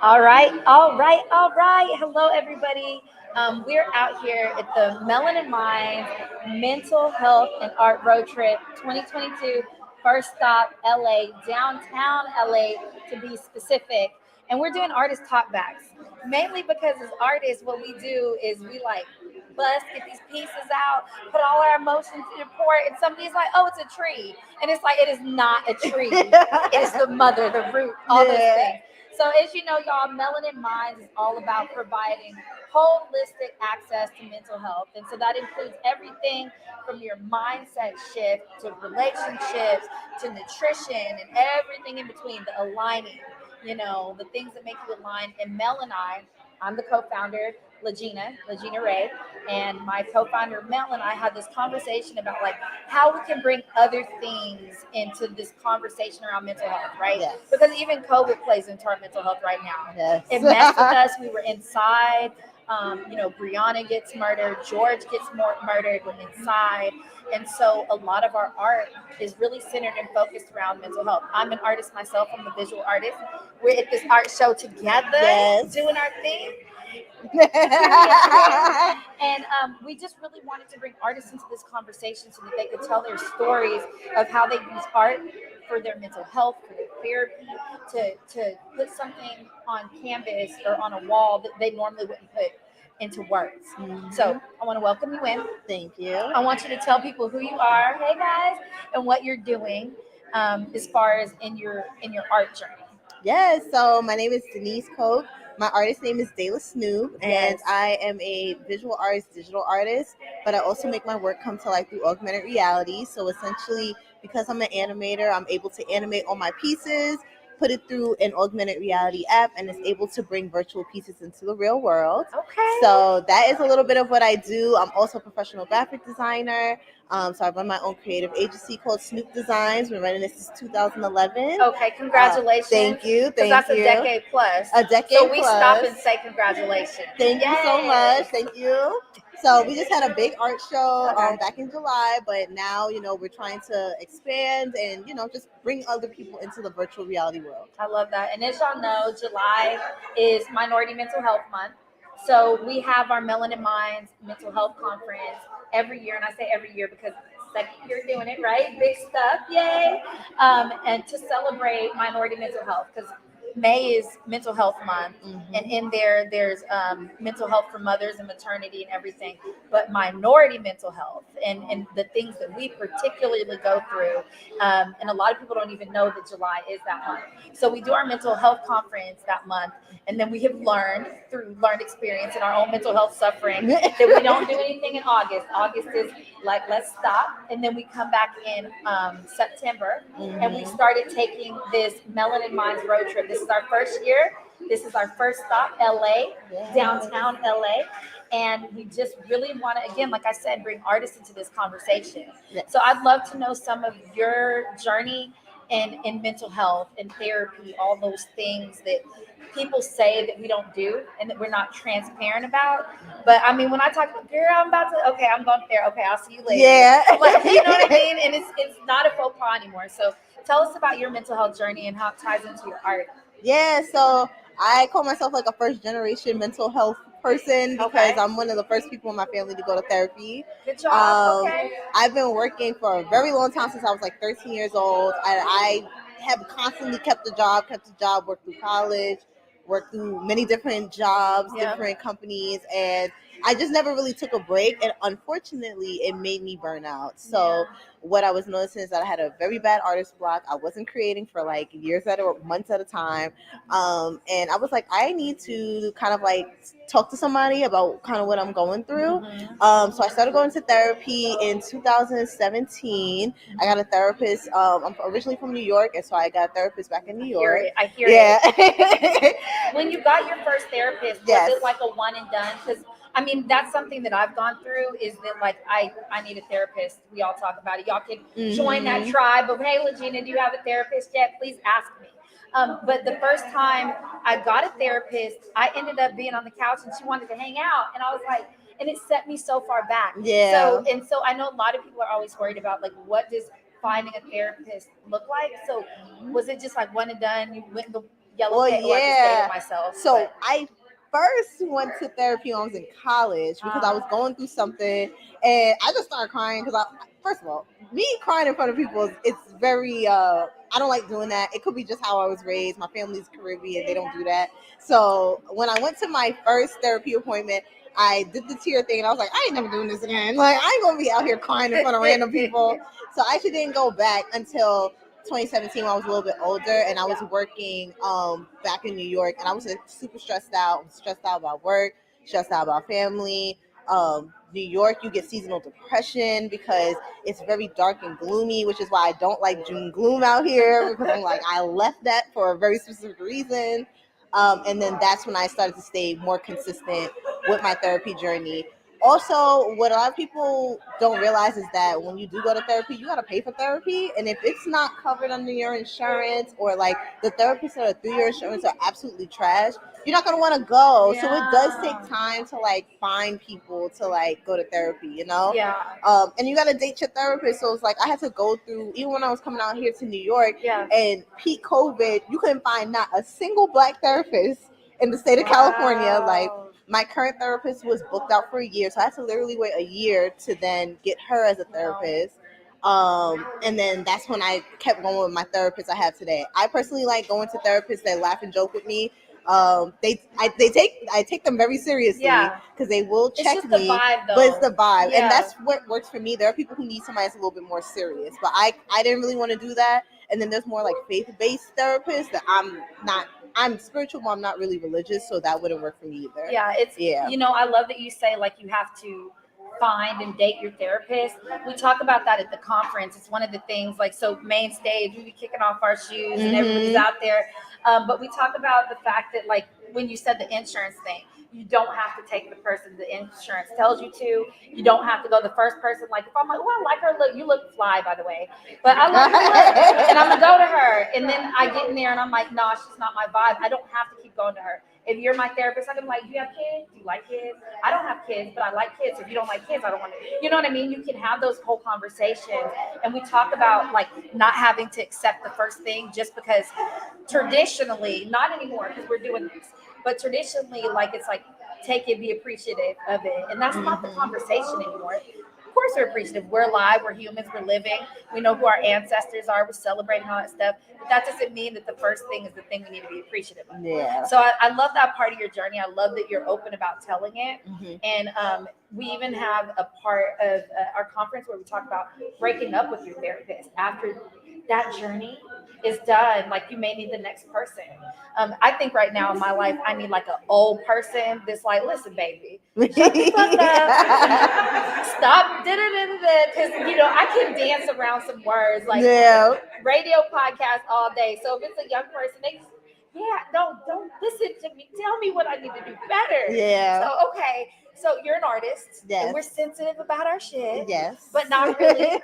All right. Hello, everybody. We're out here at the Melanin Minds Mental Health and Art Road Trip 2022. First stop, LA, downtown LA to be specific. And we're doing artist talkbacks, mainly because as artists, what we do is we like bust, get these pieces out, put all our emotions in the port, and somebody's like, oh, it's a tree. And it's like, it is not a tree. It is the mother, the root, all those Yeah. things. So as you know, y'all, Melanin Minds is all about providing holistic access to mental health. And so that includes everything from your mindset shift to relationships to nutrition and everything in between, the aligning, the things that make you align. And Mel and I'm the co-founder, Legina Ray, and my co-founder Mel and I had this conversation about like how we can bring other things into this conversation around mental health, right? Yes. Because even COVID plays into our mental health right now. Yes. It messed with us. We were inside. Brianna gets murdered. George gets murdered when inside. And so a lot of our art is really centered and focused around mental health. I'm an artist myself. I'm a visual artist. We're at this art show together, Yes. doing our thing. And we just really wanted to bring artists into this conversation so that they could tell their stories of how they use art for their mental health, for their therapy, to put something on canvas or on a wall that they normally wouldn't put into words. Mhm. So I want to welcome you in. Thank you. I want you to tell people who you are, hey guys, and what you're doing as far as in your art journey. Yes. So my name is Denise Koch. My artist name is Dayla Snoop, and Yes. I am a visual artist, digital artist, but I also make my work come to life through augmented reality. So essentially, because I'm an animator, I'm able to animate all my pieces, put it through an augmented reality app, and it's able to bring virtual pieces into the real world. Okay. So that is a little bit of what I do. I'm also a professional graphic designer. So I run my own creative agency called Snoop Designs. We're running this since 2011. Okay, congratulations. Thank you. Because Thank that's you. a decade plus. A decade So we stop plus. and say congratulations. Thank you so much. Thank you. So we just had a big art show Okay. back in July, but now we're trying to expand and just bring other people into the virtual reality world. I love that. And as y'all know, July is Minority Mental Health Month. So we have our Melanin Minds Mental Health Conference every year. And I say every year because second year doing it, right? Big stuff, yay. And to celebrate minority mental health because May is Mental Health Month. Mhm. And in there's mental health for mothers and maternity and everything. But minority mental health and the things that we particularly go through. And a lot of people don't even know that July is that month. So we do our mental health conference that month. And then we have learned through learned experience and our own mental health suffering that we don't do anything in August. August is like, let's stop. And then we come back in September and we started taking this Melanin Minds road trip. This is our first year. This is our first stop, LA, downtown LA. And we just really want to, again, like I said, bring artists into this conversation. Yes. So I'd love to know some of your journey in mental health and therapy, all those things that people say that we don't do and that we're not transparent about. But I mean, when I talk about, girl, I'm about to, okay, I'm going there. Okay, I'll see you later. Yeah. Like, you know what I mean? And it's not a faux pas anymore. So tell us about your mental health journey and how it ties into your art. Yeah, so I call myself like a first generation mental health person because Okay. I'm one of the first people in my family to go to therapy. Good job. Okay. I've been working for a very long time since I was like 13 years old. I have constantly kept a job, worked through college, worked through many different jobs, Yeah. different companies, and I just never really took a break. And unfortunately, it made me burn out. So what I was noticing is that I had a very bad artist block. I wasn't creating for like months at a time. And I was like, I need to kind of like talk to somebody about kind of what I'm going through. So I started going to therapy in 2017. I got a therapist. I'm originally from New York, and so I got a therapist back in New York. I hear Yeah. it. When you got your first therapist, Yes. was it like a one and done? Because I mean, that's something that I've gone through is that like I need a therapist. We all talk about it. Y'all can join that tribe of, hey, Legina, do you have a therapist yet? Please ask me. But the first time I got a therapist, I ended up being on the couch and she wanted to hang out. And I was like, and it set me so far back. Yeah. So I know a lot of people are always worried about like, what does finding a therapist look like? So was it just like one and done? You went in the yellow Well, page? Oh, I just dated yeah. myself. So But I first went to therapy when I was in college because I was going through something, and I just started crying because first of all, me crying in front of people it's very I don't like doing that. It could be just how I was raised. My family's Caribbean, they don't do that. So when I went to my first therapy appointment, I did the tear thing, and I was like, I ain't never doing this again. Like, I ain't gonna be out here crying in front of random people. So I actually didn't go back until 2017 when I was a little bit older, and I was working back in New York, and I was super stressed out about work, stressed out about family. New York, you get seasonal depression because it's very dark and gloomy, which is why I don't like June gloom out here, because I'm like, I left that for a very specific reason. And then that's when I started to stay more consistent with my therapy journey. Also, what a lot of people don't realize is that when you do go to therapy, you got to pay for therapy. And if it's not covered under your insurance, or like the therapists that are through your insurance are absolutely trash, you're not going to want to go. So it does take time to like find people to like go to therapy, you know? yeah. And you got to date your therapist. So it's like I had to go through, even when I was coming out here to New York, Yeah. and peak COVID, you couldn't find not a single Black therapist in the state of California. Like, my current therapist was booked out for a year, so I had to literally wait a year to then get her as a therapist. And then that's when I kept going with my therapist I have today. I personally like going to therapists that laugh and joke with me. I take them very seriously because they will check it's just me, the vibe, though. but it's the vibe, Yeah. and that's what works for me. There are people who need somebody that's a little bit more serious, but I didn't really want to do that. And then there's more like faith-based therapists that I'm not. I'm spiritual, but I'm not really religious, so that wouldn't work for me either. Yeah, you know, I love that you say like you have to find and date your therapist. We talk about that at the conference. It's one of the things, like, so main stage, we be kicking off our shoes and everybody's out there. But we talk about the fact that, like, when you said the insurance thing, you don't have to take the person the insurance tells you to. You don't have to go the first person. Like, if I'm like, oh, I like her look, you look fly, by the way, but I love her look, and I'm gonna go to her, and then I get in there and I'm like, no, she's not my vibe. I don't have to keep going to her. If you're my therapist, I can be like, do you have kids? Do you like kids? I don't have kids, but I like kids. So if you don't like kids, I don't want to. You know what I mean? You can have those whole conversations. And we talk about like not having to accept the first thing just because traditionally, not anymore because we're doing this, but traditionally, like, it's like take it, be appreciative of it. And that's not the conversation anymore. Of course, we're appreciative. We're alive. We're humans. We're living. We know who our ancestors are. We're celebrating all that stuff. But that doesn't mean that the first thing is the thing we need to be appreciative of. Yeah. So I love that part of your journey. I love that you're open about telling it. And we even have a part of our conference where we talk about breaking up with your therapist after that journey is done. Like, you may need the next person. I think right now in my life, I need like an old person that's like, listen, baby, shut the fuck up. Stop. Because, you know, I can dance around some words like radio podcast all day. So if it's a young person, they just, don't listen to me. Tell me what I need to do better. Yeah. So, okay. So you're an artist. Yes. And we're sensitive about our shit. Yes. But not really.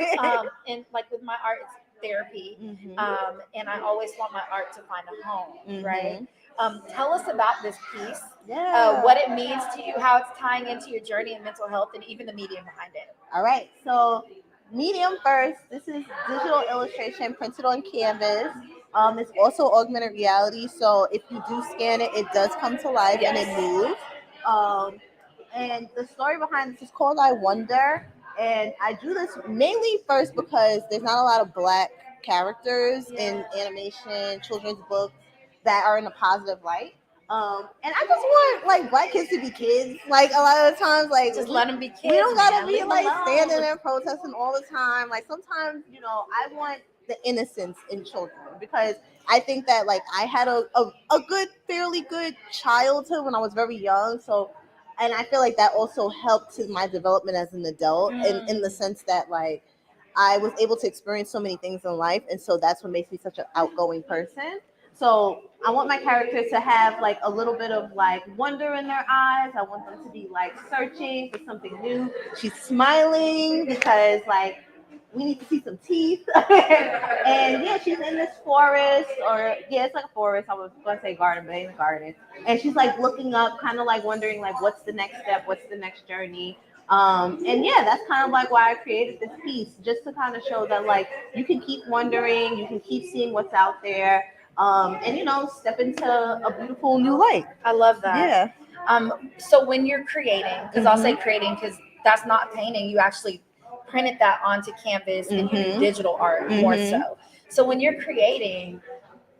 And like with my art, it's therapy. And I always want my art to find a home, right? Tell us about this piece, what it means to you, how it's tying into your journey in mental health, and even the medium behind it. All right, so medium first. This is digital illustration printed on canvas. It's also augmented reality, so if you do scan it, it does come to life and it moves. And the story behind this is called I Wonder. And I do this mainly first because there's not a lot of Black characters in animation, children's books that are in a positive light. And I just want like Black kids to be kids. Like a lot of the times, like just let them be kids. We don't gotta be Leave like alone. standing and protesting all the time. Like sometimes, you know, I want the innocence in children because I think that like I had a good, fairly good childhood when I was very young. So, and I feel like that also helped to my development as an adult in the sense that like I was able to experience so many things in life, and so that's what makes me such an outgoing person. So I want my characters to have like a little bit of like wonder in their eyes. I want them to be like searching for something new. She's smiling because like we need to see some teeth. And yeah, she's in this forest, or yeah, it's like a forest. I was gonna say garden, but it ain't a garden. And she's like looking up, kind of like wondering like what's the next step, what's the next journey. And yeah, that's kind of like why I created this piece, just to kind of show that like you can keep wondering, you can keep seeing what's out there, and step into a beautiful new light. I love that. Yeah. So when you're creating, because I'll say Mhm. creating because that's not painting, you actually printed that onto canvas and you do Mhm. digital art more Mhm. so. So when you're creating,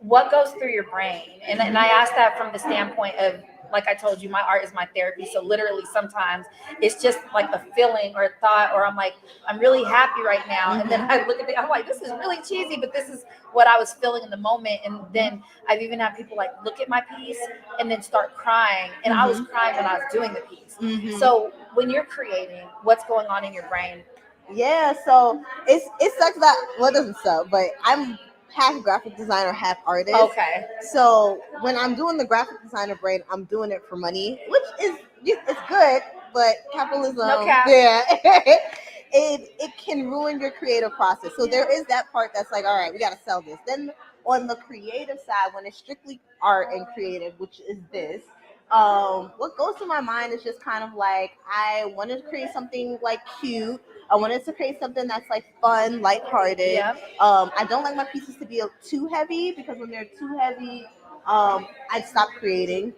what goes through your brain? And I ask that from the standpoint of, like I told you, my art is my therapy. So literally sometimes it's just like a feeling or a thought, or I'm like, I'm really happy right now. And then Mhm. I look at it, I'm like, this is really cheesy, but this is what I was feeling in the moment. And then I've even had people like look at my piece and then start crying. And I was Mhm. crying when I was doing the piece. Mhm. So when you're creating, what's going on in your brain? Yeah, so it sucks that, well, it doesn't suck, but I'm half graphic designer, half artist. Okay. So when I'm doing the graphic designer brain, I'm doing it for money, which is it's good, but capitalism, No cap. yeah, it can ruin your creative process. So there is that part that's like, all right, we got to sell this. Then on the creative side, when it's strictly art and creative, which is this, what goes through my mind is just kind of like, I wanted to create something like cute. I wanted to create something that's like fun, lighthearted. Yep. I don't like my pieces to be too heavy, because when they're too heavy, I'd stop creating.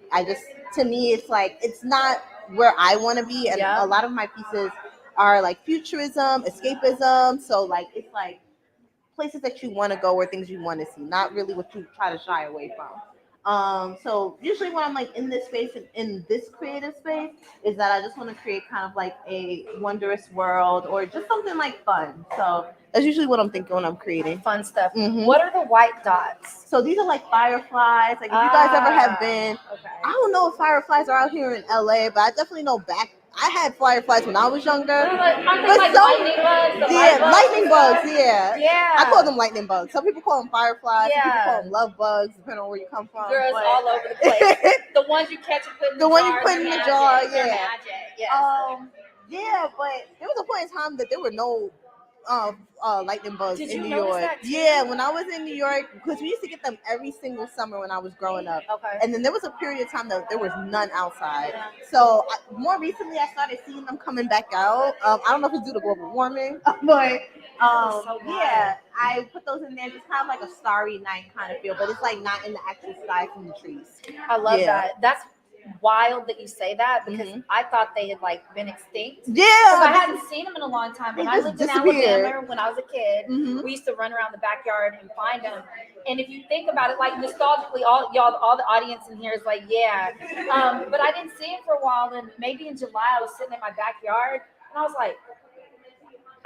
To me, it's like, it's not where I want to be. And Yep. a lot of my pieces are like futurism, escapism. So like, it's like places that you want to go or things you want to see, not really what you try to shy away from. So usually when I'm like in this space, in this creative space, is that I just want to create kind of like a wondrous world or just something like fun. So that's usually what I'm thinking when I'm creating. Fun stuff. Mhm. What are the white dots? So these are like fireflies. Like, if you guys ever have been, Okay. I don't know if fireflies are out here in LA, but I definitely know back. I had fireflies when I was younger. Aren't they But like some, lightning bugs? The yeah, light bugs lightning and bugs. stuff? Yeah, Yeah. I call them lightning bugs. Some people call them fireflies. Some people call Yeah. them love bugs, depending on where you come from. Girls But all over the place. The ones you catch and put in the, the one you jar, put they're in the magic. jar, They're yeah. magic. Yes. Yeah, but there was a point in time that there were no lightning bugs Did in you New notice York. that too? Yeah, when I was in New York, because we used to get them every single summer when I was growing up. Okay. And then there was a period of time that there was none outside. Yeah. So more recently, I started seeing them coming back out. I don't know if it's due to global warming, but So yeah, I put those in there, just kind of like a starry night kind of feel, but it's like not in the actual sky from the trees. I love Yeah. that. That's wild that you say that, because Mhm. I thought they had like been extinct. Yeah, Because I hadn't seen them in a long time. they When I just lived in disappeared. Alabama, when I was a kid, Mhm. we used to run around the backyard and find them. And if you think about it, like nostalgically, all the audience in here is like, yeah. But I didn't see it for a while. And maybe in July, I was sitting in my backyard and I was like,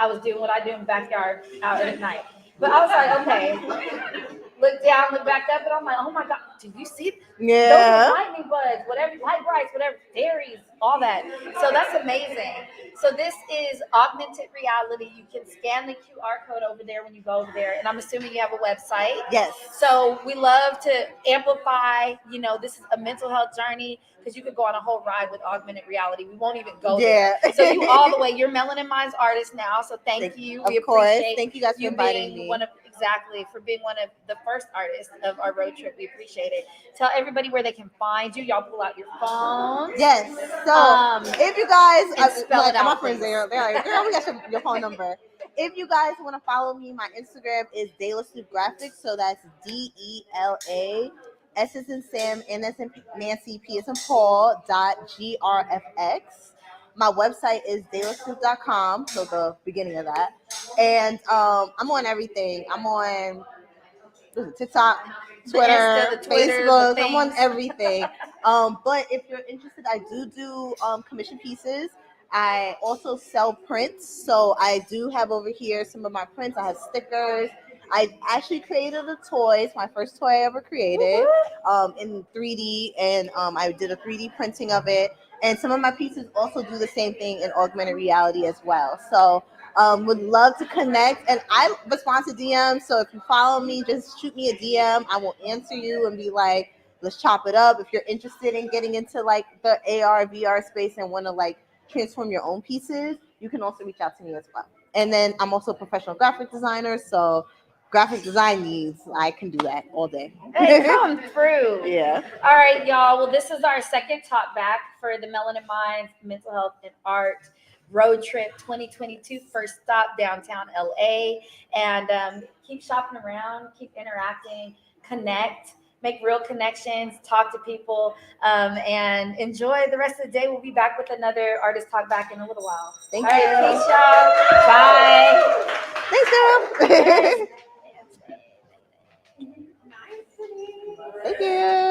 I was doing what I do in the backyard out at night. But I was like, okay, look down, look back up, and I'm like, oh my god, do you see? Yeah. Those are lightning bugs, whatever, light brights, whatever, fairies, all that. So that's amazing. So this is augmented reality. You can scan the QR code over there when you go over there, and I'm assuming you have a website. Yes. So we love to amplify. This is a mental health journey, because you could go on a whole ride with augmented reality. We won't even go there. So you all the way. You're Melanin Minds artist now. So thank you. We appreciate Thank you guys for inviting being me. for being one of the first artists of our road trip. We appreciate it. Tell everybody where they can find you. Y'all pull out your phones. Yes. So if you guys, spell it out, my friends, please. they're like, girl, we got your phone number. If you guys want to follow me, my Instagram is Dela Soup Graphics. So that's DELA. S is in Sam, N is in Nancy, P is in Paul, .grfx. My website is dalasoup.com, so the beginning of that. And I'm on everything. I'm on TikTok, Twitter, Insta, the Twitter, Facebook. the I'm on things. everything. But if you're interested, I do commission pieces. I also sell prints. So I do have over here some of my prints. I have stickers. I actually created a toy. It's my first toy I ever created in 3D. And I did a 3D printing of it. And some of my pieces also do the same thing in augmented reality as well. So would love to connect, and I respond to DMs. So if you follow me, just shoot me a DM. I will answer you and be like, let's chop it up. If you're interested in getting into like the AR VR space and want to like transform your own pieces, you can also reach out to me as well. And then I'm also a professional graphic designer, so graphic design needs, I can do that all day. Hey, come through. Yeah. All right, y'all. Well, this is our second talk back for the Melanin Minds Mental Health and Art road trip 2022, first stop downtown LA. And keep shopping around, keep interacting, connect, make real connections, talk to people, and enjoy the rest of the day. We'll be back with another Artist Talk back in a little while. Thank All you. right, peace, y'all. Bye. Thanks, girl. Yes. Thank you.